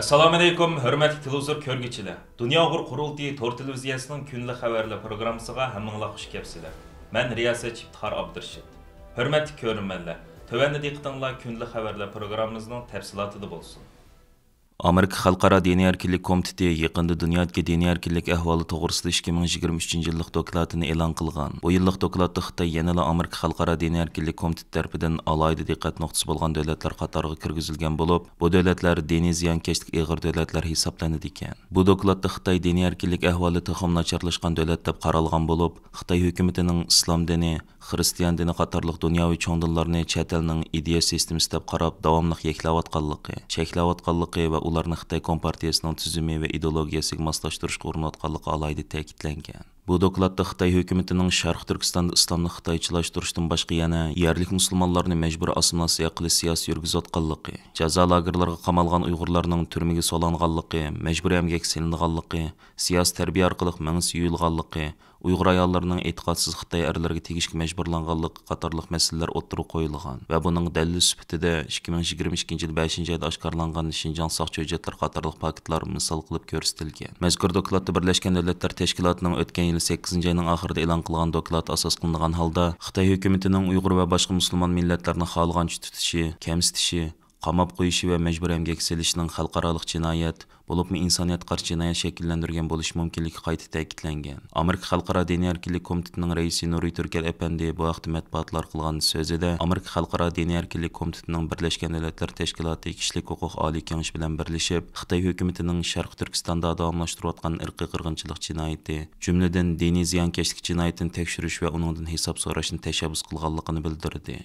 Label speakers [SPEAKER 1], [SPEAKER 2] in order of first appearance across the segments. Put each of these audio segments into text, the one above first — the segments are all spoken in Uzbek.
[SPEAKER 1] Assalomu alaykum, hurmatli televizor ko'rguvchilar. Dunyo Uyg'ur qurultiyi Tor televiziyasining kunlik xabarlar programmasiga hammanglar xush kelibsizlar. Men riyosatchi Iftixor Abdurashid. Hurmatli ko'ruvchilar, tövəndə diqqətinizlər kunlik xabarlar programmamızın təfsilatında bo'lsin. Amerika Xalqaro diniy erkinlik komiteti yaqinda dunyodagi diniy erkinlik ahvoli to'g'risida 2023 yillik dokladini e'lon qilgan. Bu yillik dokladda Xitoy yanada Amerika Xalqaro diniy erkinlik komiteti tarafidan alohida diqqat nuqtasi bo'lgan davlatlar qatoriga kirgizilgan bo'lib, bu davlatlar diniy ziyonkashlik ig'ir davlatlar hisoblanadi ekan. Bu dokladda Xitoy diniy erkinlik ahvoli to'xim nacharlashgan davlat deb qaralgan bo'lib, Xitoy hukumatining islom dini, xristian dini qatorliq dunyoviy cho'ng dinlarni chet elning ideya sistemasi deb qarab davomli cheklayotganligi va ularni Xitoy Kompartiyasining tuzumi va ideologiyasiga moslashtirishga urinayotganligi alohida ta'kidlangan. Bu dokladda Xitoy hukumatining Sharq Turkistonda islomni xitoychilashtirishdan boshqa yana yerlik musulmonlarni majbur assimilyatsiya qilish siyosati yurgizayotganligi, jazo lagerlariga qamalgan Uyg'urlarning turmaga solinganligi, majburiy emgak silinganligi, siyosiy tarbiya orqali mangis yuyilganligi, Uyg'ur ayollarining e'tiqodsiz Xitoy erlariga tegishga majburlanganligi qatorliq masalalar o'ttirib qo'yilgan va buning dalili sifatida 2022 yil 5-oyda oshkorlangan Xinjiang soqchi hujjatlar qatorliq paketlar misol qilib ko'rsatilgan. Mazkur dokladda Birlashgan Davlatlar Tashkilotining o'tgan yil 8-oyning oxirida e'lon qilgan doklad asos qilingan holda Xitoy hukumatining Uyg'ur va boshqa musulmon millatlarni xohlagancha tutishi, kamsitishi, qamab qo'yishi va majbur emgak silishining xalqaroliq jinoyat bo'libmi insoniyat qarshi jinoyat shakllantirgan bo'lishi mumkinligi qayta ta'kidlangan. Amerika Xalqaro diniy erkinlik komitetining raisi Nuriy Turkal apandi bu vaqtda matbuotlar qilgan so'zida Amerika Xalqaro diniy erkinlik komitetining Birlashgan Davlatlar Tashkiloti kishilik huquq oliy kengashi bilan birlashib, Xitoy hukumatining Sharq Turkistonda davomlashtirayotgan irqiy qirg'inchilik jinoyati, jumladan diniy ziyonkashlik jinoyatini tekshirish va uningdan hisob so'rashni tashabbus qilganligini bildirdi.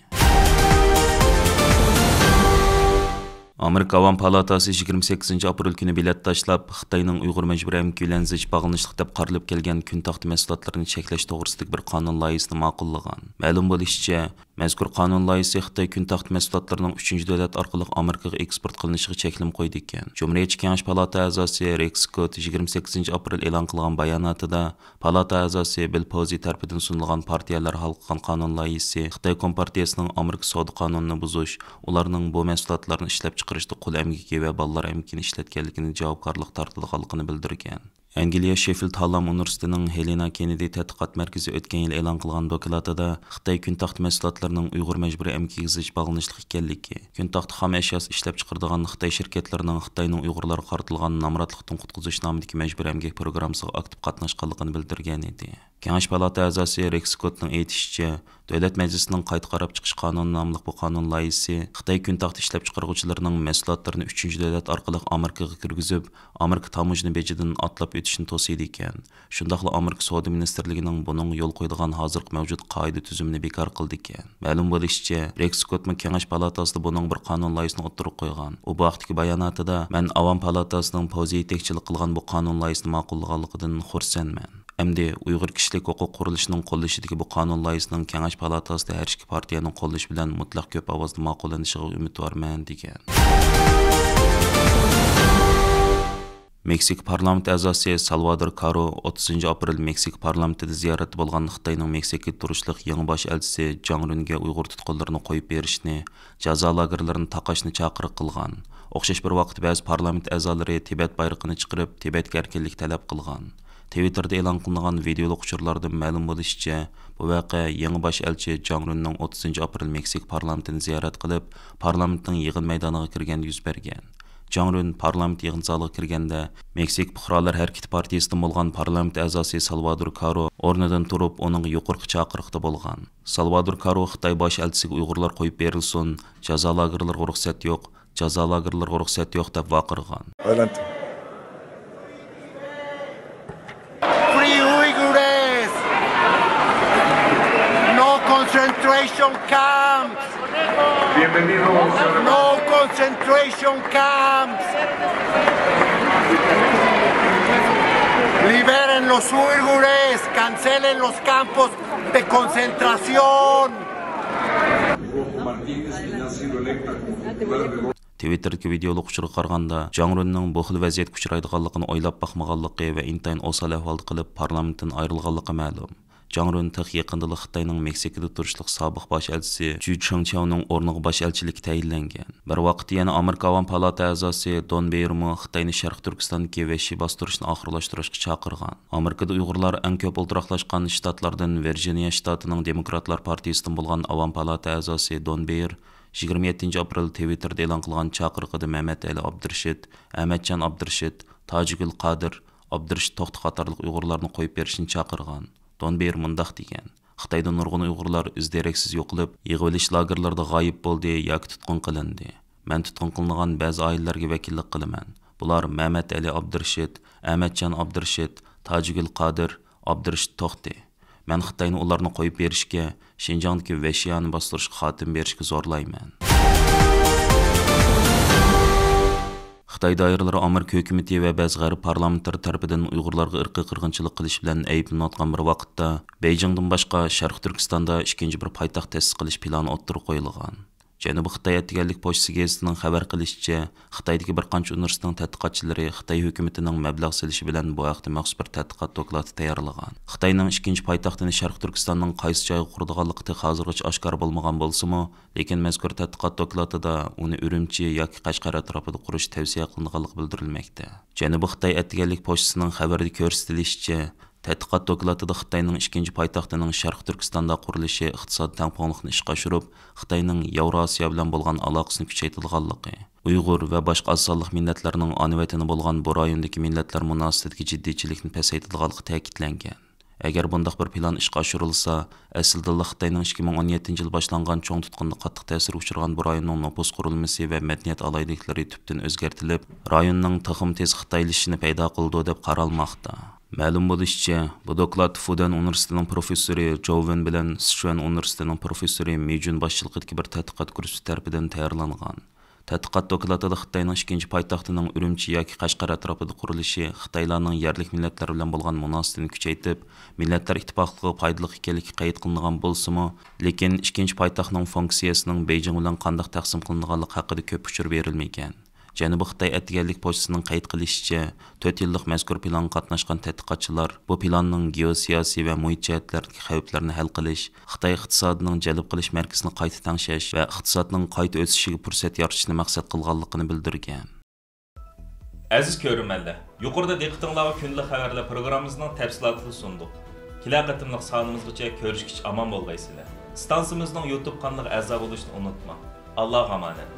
[SPEAKER 1] Amerika Avam Palatası 28 aprel günü bilet tashlab, Xitoyning Uyg'ur majburiy emgak bilan zich bog'lanishlik deb qarilib kelgan kun taxti mahsulotlarini cheklash to'g'risidagi bir qonun loyihasini ma'qullagan. Ma'lum bo'lishicha, mazkur qonun loyihasi Xitoy kun taxti mahsulotlarining 3-davlat orqali Amerikaga eksport qilinishiga cheklim qo'ydi ekan. Cumhuriyetçi Kengash Palata a'zosi Rex Scott 28 aprel e'lon qilgan bayonotida palata a'zosi Bill Posey tarafidan sunilgan partiyalar hal qilgan qonun loyihasi Xitoy Kompartiyasining Amerika savdo qonunini buzish, ularning bu mahsulotlarni ishlab chiqarishda qul emgaki va bolalar emgakini ishlatganligini javobgarlik tortilganligini bildirgan. Angliya Sheffield Hallam Universitetining Helena Kennedy tadqiqot markazi o'tgan yil e'lon qilgan dokladida Xitoy kun taxti mahsulotlarining Uyg'ur majburiy emgakiga zich bog'lanishlik ekanligi, kun taxti xam ashyosi ishlab chiqaradigan Xitoy shirkatlarining Xitoyning Uyg'urlarga qaratilgan namratlikdan qutqizish nomidagi majburiy emgak programmasiga aktiv qatnashganligini bildirgan edi. Kengash palata a'zosi Rex Scottning aytishicha, Davlat Majlisining qayta qarab chiqish qonuni nomli bu qonun loyihasi Xitoy kun taxti ishlab chiqaruvchilarining mahsulotlarini 3-davlat orqali Amerikaga kirgizib, Amerika tamojna bejidan atlab o'tishni to'siydi ekan. Shundaqla Amerika savdo ministrligining buning yo'l qo'ydigan hozirgi mavjud qoida tuzumini bekor qildi ekan. Ma'lum bo'lishicha, Rex Scottning Kengash palatasida buning bir qonun loyihasini o'ttirib qo'ygan. U vaqtdagi bayonotida men Avam palatasining Posey yetakchilik qilgan bu qonun loyihasini ma'qullaganligidan xursandman. Endi Uyg'ur kishilik huquq qurilishining qo'llashidagi bu qonun loyihasining Kengash palatasida har ikki partiyaning qo'llashi bilan mutlaq ko'p ovozda ma'qullanishiga umidvorman degan. Meksika parlamenti a'zosi Salvador Caro 30 aprel Meksika parlamentida ziyoratda bo'lgan Xitoyning Meksikaga turishliq yangi bosh elchisi Jang Runga Uyg'ur tutqunlarini qo'yib berishni, jazo lagerlarini taqashni chaqiriq qilgan. O'xshash bir vaqtda ba'zi parlament a'zolari Tibet bayrog'ini chiqarib, Tibetga erkinlik talab qilgan. Twitterda e'lon qilingan videolik uchurlardan ma'lum bo'lishicha, bu voqea yangi bosh elchi Jang Running 30 aprel Meksika parlamentini ziyorat qilib, parlamentning yig'in maydoniga kirganda yuz bergan. Jang Run parlament yig'in zaliga kirganda Meksika fuqarolar harakati partiyasidan bo'lgan parlament a'zosi Salvador Caro o'rnidan turib, uning yuqorqi chaqiriqda bo'lgan. Salvador Caro Xitoy bosh elchisiga Uyg'urlar qo'yib berilsin, jazo lagerlariga ruxsat yo'q, jazo lagerlariga ruxsat yo'q deb vaqirgan.
[SPEAKER 2] Concentration camps.
[SPEAKER 3] Bienvenidos.
[SPEAKER 2] No concentration camps. Liberen los uigures, cancelen los campos de concentración.
[SPEAKER 1] Twitter'dagi videolik uchurga qaraganda, Jang Running bu xil vaziyatga uchraydiganligini o'ylab baxmaganligi va intayin osal ahvolda qilib parlamentdan ayrilganligi ma'lum. Jang Run-taq yaqında Xitoyning Meksikada turishliq sobiq bosh elchisi Ju Chengqiaoning o'rniga bosh elchilikka tayinlangan. Bir vaqt yana Amerika Avam palata a'zosi Don Beermo Xitoyni Sharq Turkistondagi vahshiy bostirishni oxirlashtirishga chaqirgan. Amerikada Uyg'urlar eng ko'p o'ltiraqlashgan shtatlardan Virginia shtatining Demokratlar partiyasidan bo'lgan Avam palata a'zosi Don Beer 27 aprel Twitterda e'lon qilgan chaqiriqida Mehmet Ali Abdurashid, Ahmadjon Abdurashid, Tojigul Qodir, Abdurashid To'xti qatorliq Uyg'urlarni qo'yib berishni chaqirgan. Don Beer mundaq degan: Xitoyda nurg'un Uyg'urlar izderaksiz yo'qolib, yig'ilish lagerlarida g'oyib bo'ldi yoki tutqun qilindi. Men tutqun qilingan ba'zi oilalarga vakillik qilaman. Bular Mehmet Ali Abdurashid, Ahmadjon Abdurashid, Tojigul Qodir, Abdurashid To'xti. Men Xitoyni ularni qo'yib berishga, Xinjiangdagi vahshiyani bostirishga xotim berishga zo'rlayman. Xitoy doiralari Amerika hukumati va ba'zi g'arb parlamentlari tarafidan Uyg'urlarga irqiy qirg'inchilik qilish bilan ayblanayotgan bir vaqtda Beijingdan boshqa Sharq Turkistonda ikkinchi bir poytaxt ta'sis qilish plani o'ttirib qo'yilgan. Janubiy Xitoy atganlik pochtasi gazetining xabar qilishicha, Xitoydagi bir qancha universitetning tadqiqotchilari Xitoy hukumatining mablag' selishi bilan bu haqda maxsus bir tadqiqot doklati tayyorlagan. Xitoyning ikkinchi poytaxtini Sharq Turkistonning qaysi joyga quradiganligi hozirgacha oshkor bo'lmagan bo'lsa-mu, lekin mazkur tadqiqot doklatida uni Urumchi yoki Qashqar atrofida qurish tavsiya qilinganligi bildirilmoqda. Janubiy Xitoy atganlik pochtasining xabarida ko'rsatilishicha, tədqiqat dokladida Xitoyning ikkinchi poytaxtining Sharq Turkistonda qurilishi iqtisodiy tangpungliqni ishga oshirib, Xitoyning Yevrosiyo bilan bo'lgan aloqasini kuchaytirganligi, Uyg'ur va boshqa oz sonli millatlarning ona vatani bo'lgan bu rayondagi millatlar munosabatidagi jiddiychilikni pasaytirganligi ta'kidlangan. Agar bunday bir plan ishga oshirilsa, aslida Xitoyning 2017 yil boshlangan cho'ng tutqunda qattiq ta'sir uchirgan bu rayonning nopus qurilmasi va madaniyat alayliklari tubdan o'zgartirilib, rayonning taxim tez xitoylashishini paydo qildi deb qaralmoqda. Ma'lum bo'lishicha, bu doklad Fudan universitetining professori Joven bilan Sichuan universitetining professori Mijun boshchiligidagi bir tadqiqot guruhi tomonidan tayyorlangan. Tədqiqat dokladida Xitoyning ikkinchi poytaxtining Urumchi yoki Qashqar atrofida qurilishi Xitoylarning yerlik millatlar bilan bo'lgan munosabatini kuchaytirib, millatlar ittifoqligiga foydali ekanligi qayd qilingan bo'lsa-mu, lekin ikkinchi poytaxtning funksiyasining Beijing bilan qanday taqsim qilinganligi haqida ko'p uchur berilmagan. Janubiy Xitoy atganlik pochtasining qayd qilishicha, 4 yillik mazkur planga qatnashgan tadqiqotchilar bu planning geosiyosiy va muhit jihatlaridagi xavflarni hal qilish, Xitoy iqtisodining jalb qilish markazini qayta tangshash va iqtisodning qayta o'sishiga fursat yaratishni maqsad qilganligini bildirgan.
[SPEAKER 4] Aziz ko'ruvchilar, yuqorida diqqatingizga kunlik xabarlar programmamizning tafsilotini sundik. Kelar qatimliq sonimizgacha ko'rishgich omon bo'lgaysizlar. Stansiyamizning YouTube kanaliga a'zo bo'lishni unutmang. Alloh omonat.